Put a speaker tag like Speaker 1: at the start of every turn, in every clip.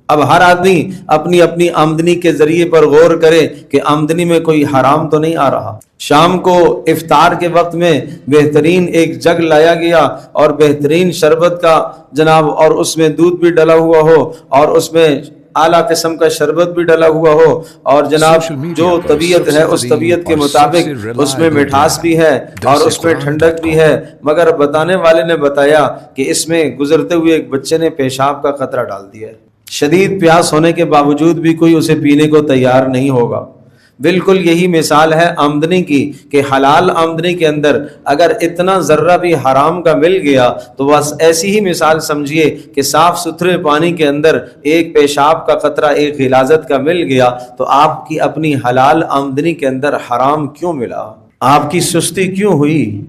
Speaker 1: اب ہر آدمی اپنی اپنی آمدنی کے ذریعے پر غور کرے کہ آمدنی میں کوئی حرام تو نہیں آ رہا۔ شام کو افطار کے وقت میں بہترین ایک جگ لایا گیا اور بہترین شربت کا جناب، اور اس میں دودھ بھی ڈلا ہوا ہو اور اس میں اعلیٰ قسم کا شربت بھی ڈلا ہوا ہو، اور جناب جو طبیعت ہے اس طبیعت کے مطابق اس میں مٹھاس بھی ہے اور اس میں ٹھنڈک بھی ہے، مگر بتانے والے نے بتایا کہ اس میں گزرتے ہوئے ایک بچے نے پیشاب کا قطرہ ڈال دیا ہے۔ شدید پیاس ہونے کے باوجود بھی کوئی اسے پینے کو تیار نہیں ہوگا۔ بالکل یہی مثال ہے آمدنی کی کہ حلال آمدنی کے اندر اگر اتنا ذرہ بھی حرام کا مل گیا تو بس ایسی ہی مثال سمجھیے کہ صاف ستھرے پانی کے اندر ایک پیشاب کا قطرہ، ایک غلاظت کا مل گیا تو آپ کی اپنی حلال آمدنی کے اندر حرام کیوں ملا؟ آپ کی سستی کیوں ہوئی؟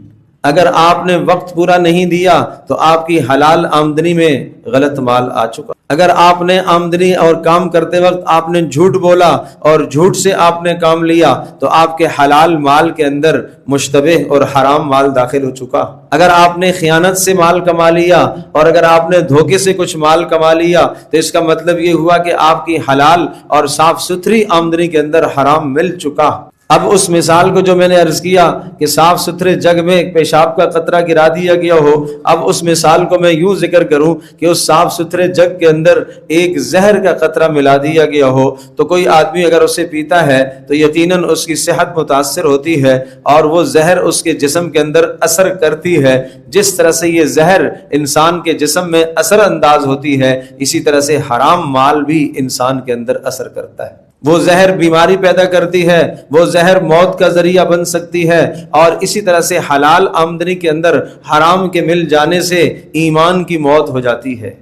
Speaker 1: اگر آپ نے وقت پورا نہیں دیا تو آپ کی حلال آمدنی میں غلط مال آ چکا۔ اگر آپ نے آمدنی اور کام کرتے وقت آپ نے جھوٹ بولا اور جھوٹ سے آپ نے کام لیا تو آپ کے حلال مال کے اندر مشتبہ اور حرام مال داخل ہو چکا۔ اگر آپ نے خیانت سے مال کما لیا اور اگر آپ نے دھوکے سے کچھ مال کما لیا تو اس کا مطلب یہ ہوا کہ آپ کی حلال اور صاف ستھری آمدنی کے اندر حرام مل چکا۔ اب اس مثال کو جو میں نے عرض کیا کہ صاف ستھرے جگ میں ایک پیشاب کا قطرہ گرا دیا گیا ہو، اب اس مثال کو میں یوں ذکر کروں کہ اس صاف ستھرے جگ کے اندر ایک زہر کا قطرہ ملا دیا گیا ہو تو کوئی آدمی اگر اسے پیتا ہے تو یقیناً اس کی صحت متاثر ہوتی ہے اور وہ زہر اس کے جسم کے اندر اثر کرتی ہے۔ جس طرح سے یہ زہر انسان کے جسم میں اثر انداز ہوتی ہے، اسی طرح سے حرام مال بھی انسان کے اندر اثر کرتا ہے۔ وہ زہر بیماری پیدا کرتی ہے، وہ زہر موت کا ذریعہ بن سکتی ہے، اور اسی طرح سے حلال آمدنی کے اندر حرام کے مل جانے سے ایمان کی موت ہو جاتی ہے،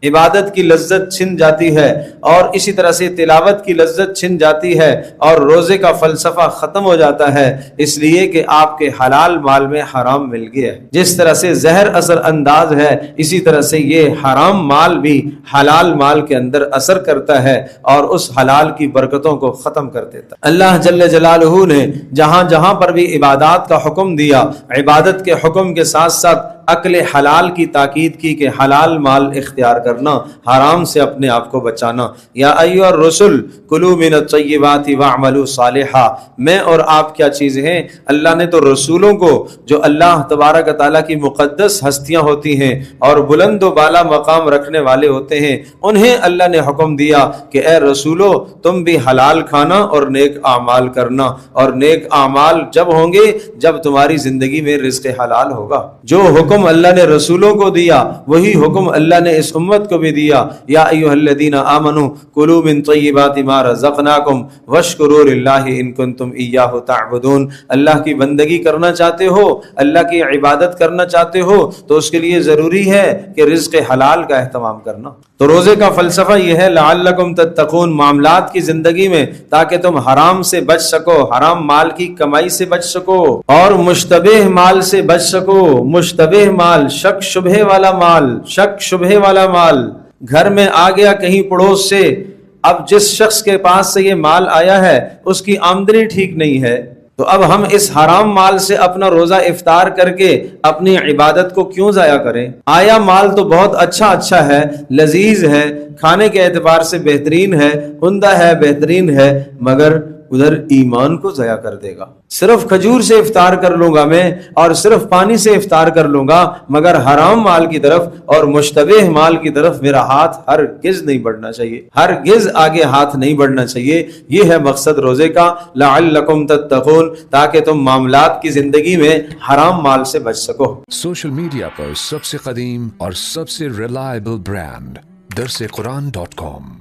Speaker 1: عبادت کی لذت چھن جاتی ہے، اور اسی طرح سے تلاوت کی لذت چھن جاتی ہے، اور روزے کا فلسفہ ختم ہو جاتا ہے، اس لیے کہ آپ کے حلال مال میں حرام مل گیا ہے۔ جس طرح سے زہر اثر انداز ہے اسی طرح سے یہ حرام مال بھی حلال مال کے اندر اثر کرتا ہے اور اس حلال کی برکتوں کو ختم کر دیتا ہے۔ اللہ جل جلالہ نے جہاں جہاں پر بھی عبادات کا حکم دیا، عبادت کے حکم کے ساتھ ساتھ عقل حلال کی تاکید کی کہ حلال مال اختیار کرنا، حرام سے اپنے آپ کو بچانا۔ یا ایھا الرسل کلوا من الطیبات واعملوا صالحا، میں اور آپ کیا چیزیں ہیں؟ اللہ نے تو رسولوں کو جو اللہ تبارک تعالیٰ کی مقدس ہستیاں ہوتی ہیں اور بلند و بالا مقام رکھنے والے ہوتے ہیں، انہیں اللہ نے حکم دیا کہ اے رسولو تم بھی حلال کھانا اور نیک اعمال کرنا، اور نیک اعمال جب ہوں گے جب تمہاری زندگی میں رزق حلال ہوگا۔ جو حکم اللہ نے رسولوں کو دیا وہی حکم اللہ نے اس امت کو بھی دیا۔ یا ایھا الذین آمنوا کلوا من طیبات ما رزقناکم واشکروا للہ ان کنتم ایاہ تعبدون۔ اللہ کی بندگی کرنا چاہتے ہو، اللہ کی عبادت کرنا چاہتے ہو تو اس کے لیے ضروری ہے کہ رزق حلال کا اہتمام کرنا۔ تو روزے کا فلسفہ یہ ہے لعلکم تتقون، معاملات کی زندگی میں تاکہ تم حرام سے بچ سکو، حرام مال کی کمائی سے بچ سکو اور مشتبہ مال سے بچ سکو۔ مشتبہ مال، شک شبہ والا مال، شک شبہ والا مال گھر میں آ گیا کہیں پڑوس سے، اب جس شخص کے پاس سے یہ مال آیا ہے اس کی آمدنی ٹھیک نہیں ہے، تو اب ہم اس حرام مال سے اپنا روزہ افطار کر کے اپنی عبادت کو کیوں ضائع کریں؟ آیا مال تو بہت اچھا ہے، لذیذ ہے، کھانے کے اعتبار سے بہترین ہے، عمدہ ہے، بہترین ہے، مگر ادھر ایمان کو ضائع کر دے گا۔ صرف کھجور سے افطار کر لوں گا میں اور صرف پانی سے افطار کر لوں گا، مگر حرام مال کی طرف اور مشتبہ مال کی طرف میرا ہاتھ ہرگز نہیں بڑھنا چاہیے، ہرگز آگے ہاتھ نہیں بڑھنا چاہیے۔ یہ ہے مقصد روزے کا، لعلکم تتقون، تاکہ تم معاملات کی زندگی میں حرام مال سے بچ سکو۔
Speaker 2: سوشل میڈیا پر سب سے قدیم اور سب سے ریلائبل برانڈ درسقرآن.com